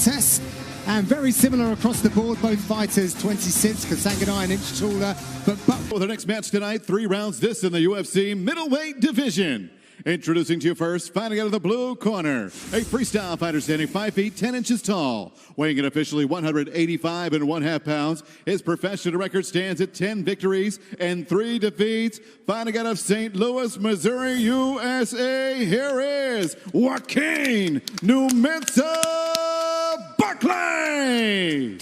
contest. And very similar across the board, both fighters 26, Kasanganay an inch taller, but for the next match tonight, 3 rounds this in the UFC middleweight division. Introducing to you first, fighting out of the blue corner, a freestyle fighter standing 5 feet 10 inches tall, weighing in officially 185 1/2 pounds. His professional record stands at 10 victories and 3 defeats. Fighting out of St. Louis, Missouri, USA, here is Joaquin Buckley.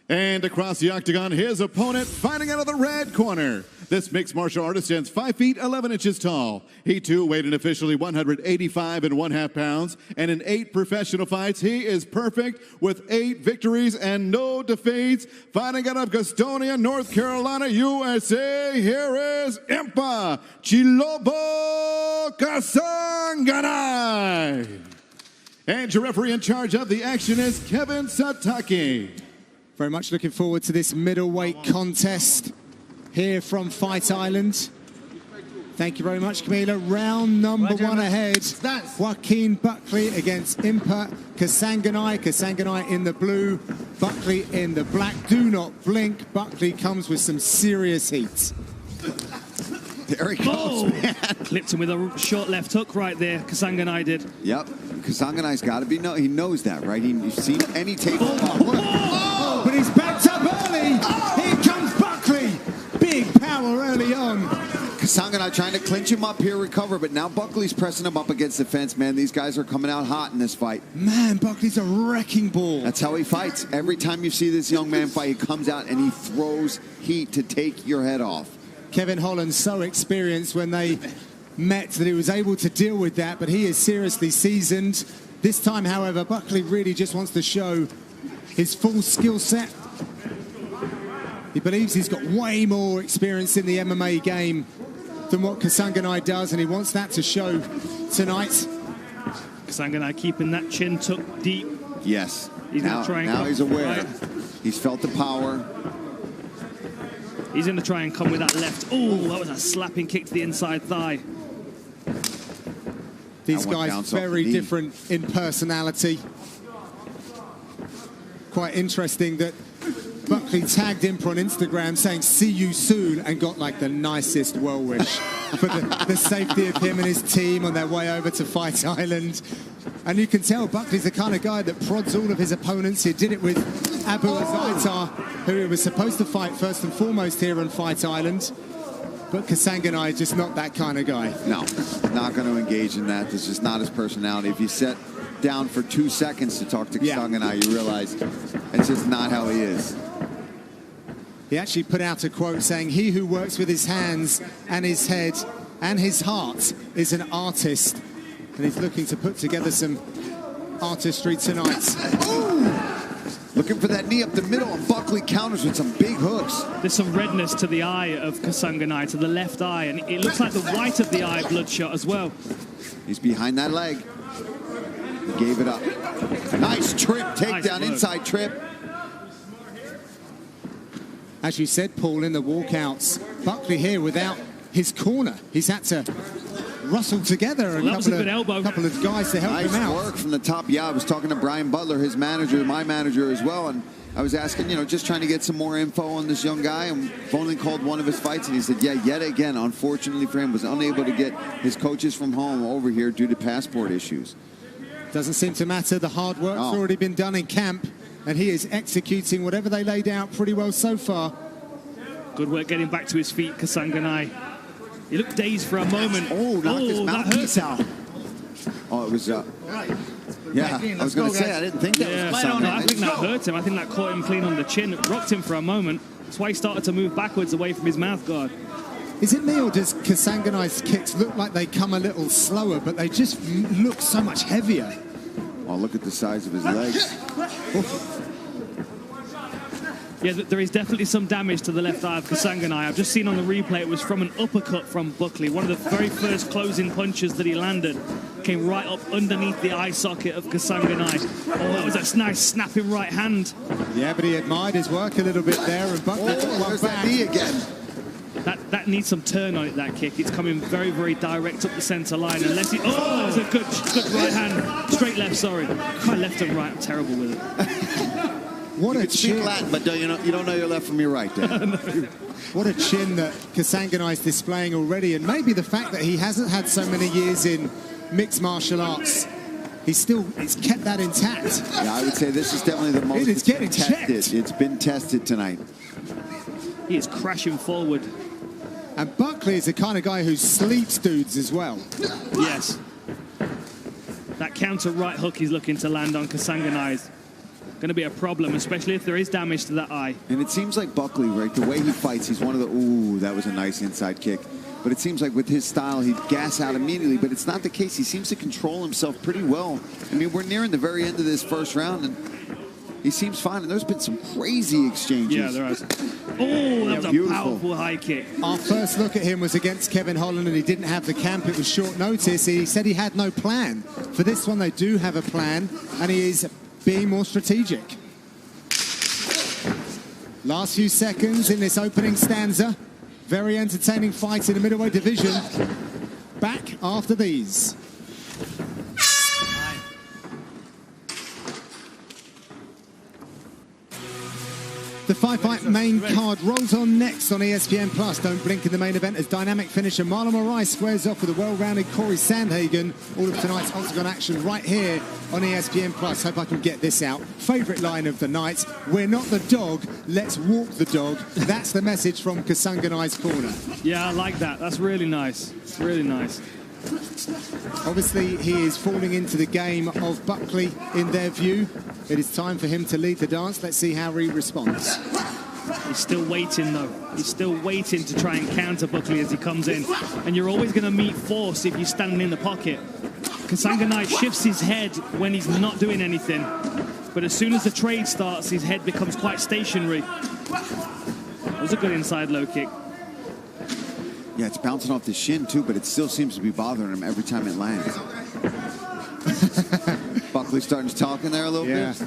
And across the octagon, his opponent fighting out of the red corner. This mixed martial artist stands 5 feet 11 inches tall. He too weighed in officially 185 1/2 pounds. And in 8 professional fights, he is perfect with 8 victories and no defeats. Fighting out of Gastonia, North Carolina, USA, here is Impa Kasanganay. And your referee in charge of the action is Kevin Sataki. very much looking forward to this middleweight contest here from Fight Island. Thank you very much, Camila. Round number 1 ahead. Joaquin Buckley against Impa Kasanganay. Kasanganay in the blue, Buckley in the black. Do not blink. Buckley comes with some serious heat. There he goes, man. Clipped him with a short left hook right there. Kasanganay did. Yep. Kasanganay's got to be, he knows that, right? You've seen any tape. But he's backed up early. Here comes Buckley. Big power early on. Kasanganay trying to clinch him up here, recover, but now Buckley's pressing him up against the fence, man. These guys are coming out hot in this fight. Man, Buckley's a wrecking ball. That's how he fights. Every time you see this young man fight, he comes out and he throws heat to take your head off. Kevin Holland's so experienced when they met that he was able to deal with that, but he is seriously seasoned. This time, however, Buckley really just wants to show his full skill set. He believes he's got way more experience in the MMA game than what Kasanganay does, and he wants that to show tonight. Kasanganay keeping that chin tucked deep. Yes. He's now he's aware. Right. He's felt the power. He's going to try and come with that left. Oh, that was a slapping kick to the inside thigh. These guys very different in personality. Quite interesting that Buckley tagged Impa on Instagram saying, "See you soon," and got like the nicest well wish for the safety of him and his team on their way over to Fight Island. And you can tell Buckley's the kind of guy that prods all of his opponents. He did it with Abu Azaitar, who he was supposed to fight first and foremost here on Fight Island. But Kasanganay is just not that kind of guy. No, not going to engage in that. This is not his personality. If you sit down for 2 seconds to talk to Kasanganay, you realize it's just not how he is. He actually put out a quote saying, "He who works with his hands and his head and his heart is an artist." And he's looking to put together some artistry tonight. Ooh! Looking for that knee up the middle, and Buckley counters with some big hooks. There's some redness to the eye of Kasanganay, to the left eye, and it looks like the white of the eye bloodshot as well. He's behind that leg. He gave it up. Nice trip, takedown, inside trip. As you said, Paul, in the walkouts, Buckley here without his corner. He's had to rustle together a couple of guys to help him out. Nice work from the top. Yeah, I was talking to Brian Butler, his manager, my manager as well, and I was asking, just trying to get some more info on this young guy, and I've only called one of his fights, and he said, yeah, yet again, unfortunately for him, was unable to get his coaches from home over here due to passport issues. Doesn't seem to matter. The hard work's already been done in camp, and he is executing whatever they laid out pretty well so far. Good work getting back to his feet, Kasanganay. He looked dazed for a moment. Oh, knocked his mouthpiece out. Oh, it was, yeah, I was going to say, I didn't think that was Kasanganay. I think that hurt him. I think that caught him clean on the chin. It rocked him for a moment. That's why he started to move backwards away from his mouth guard. Is it me, or does Kasanganay's kicks look like they come a little slower, but they just look so much heavier? Oh, look at the size of his legs. Yeah, there is definitely some damage to the left eye of Kasanganay. I've just seen on the replay it was from an uppercut from Buckley. One of the very first closing punches that he landed came right up underneath the eye socket of Kasanganay. Oh, that was a nice snapping right hand. Yeah, but he admired his work a little bit there, and Buckley took one there's back. That knee again. That That needs some turn on it, that kick. It's coming very, very direct up the center line. Unless he... Oh, that's a good right hand. Straight left, sorry. My left and right, I'm terrible with it. What a Speak chin. Latin, but you don't know your left from your right, Dan. What a chin that Kasanganay is displaying already. And maybe the fact that he hasn't had so many years in mixed martial arts, he's kept that intact. Yeah, I would say this is definitely the most It's getting tested. checked. It's been tested tonight. He is crashing forward. And Buckley is the kind of guy who sleeps dudes as well. Yes. That counter right hook he's looking to land on Kasanganay is going to be a problem, especially if there is damage to that eye. And it seems like Buckley, right, the way he fights, he's one of the, ooh, that was a nice inside kick. But it seems like with his style, he'd gas out immediately, but it's not the case. He seems to control himself pretty well. I mean, we're nearing the very end of this first round, and he seems fine. And there's been some crazy exchanges. Yeah, there has. Oh, that was a powerful high kick. Our first look at him was against Kevin Holland, and he didn't have the camp. It was short notice. He said he had no plan. For this one, they do have a plan, and he is being more strategic. Last few seconds in this opening stanza. Very entertaining fight in the middleweight division. Back after these. The five-fight main card rolls on next on ESPN+. Don't blink in the main event as dynamic finisher Marlon Moraes squares off with a well-rounded Corey Sandhagen. All of tonight's Octagon action right here on ESPN+. Hope I can get this out. Favorite line of the night: we're not the dog, let's walk the dog. That's the message from Kasanganay's corner. Yeah, I like that. That's really nice. Really nice. Obviously, he is falling into the game of Buckley in their view. It is time for him to lead the dance. Let's see how he responds. He's still waiting, though. He's still waiting to try and counter Buckley as he comes in. And you're always going to meet force if you're standing in the pocket. Kasanganay shifts his head when he's not doing anything. But as soon as the trade starts, his head becomes quite stationary. That was a good inside low kick. Yeah, it's bouncing off the shin, too, but it still seems to be bothering him every time it lands. Buckley starting to talk in there a little bit.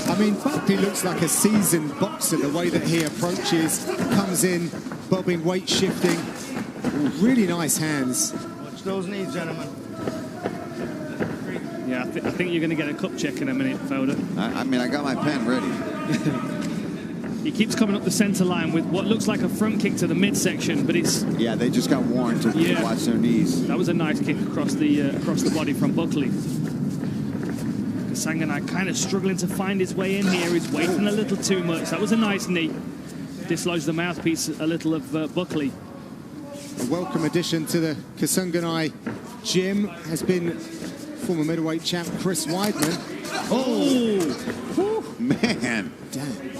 I mean, Buckley looks like a seasoned boxer, the way that he approaches, comes in, bobbing, weight shifting. Really nice hands. Watch those knees, gentlemen. Yeah, I think you're going to get a cup check in a minute, Felder. I mean, I got my pen ready. He keeps coming up the center line with what looks like a front kick to the midsection, but it's... Yeah, they just got warned to watch their knees. That was a nice kick across the body from Buckley. Kasanganay kind of struggling to find his way in here. He's waiting a little too much. That was a nice knee. Dislodged the mouthpiece a little of Buckley. A welcome addition to the Kasanganay gym has been former middleweight champ Chris Weidman. Oh! Man. Damn.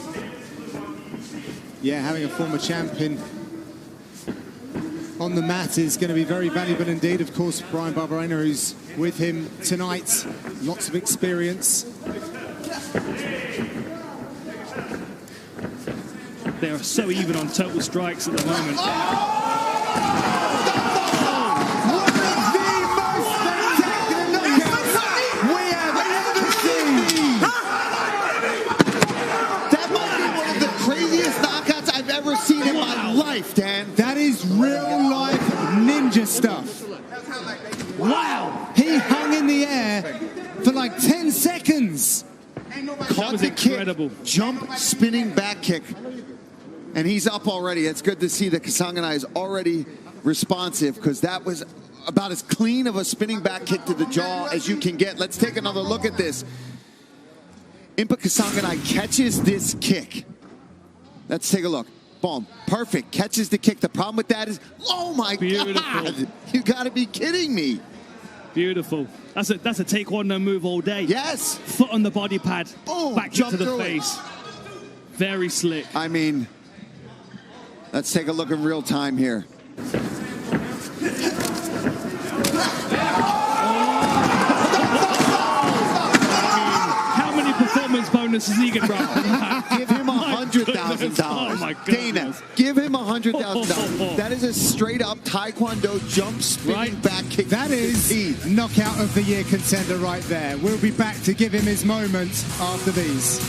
Yeah, having a former champion on the mat is going to be very valuable indeed. Of course, Brian Barberena, who's with him tonight, lots of experience. They are so even on total strikes at the moment. Seen in my life, Dan. That is real life ninja stuff. Wow. He hung in the air for like 10 seconds. Caught the incredible kick, jump, spinning back kick. And he's up already. It's good to see that Kasanganay is already responsive, because that was about as clean of a spinning back kick to the jaw as you can get. Let's take another look at this. Impa Kasanganay catches this kick. Let's take a look. Boom. Perfect. Catches the kick. The problem with that is, oh my God. You got to be kidding me. Beautiful. That's a taekwondo move all day. Yes. Foot on the body pad. Boom. Back to the face. Very slick. I mean, let's take a look in real time here. How many performance bonuses he can run? Give him $100,000. Oh my God. Dana, give him $100,000. That is a straight up taekwondo jump spinning back kick. That is knockout of the year contender right there. We'll be back to give him his moment after these.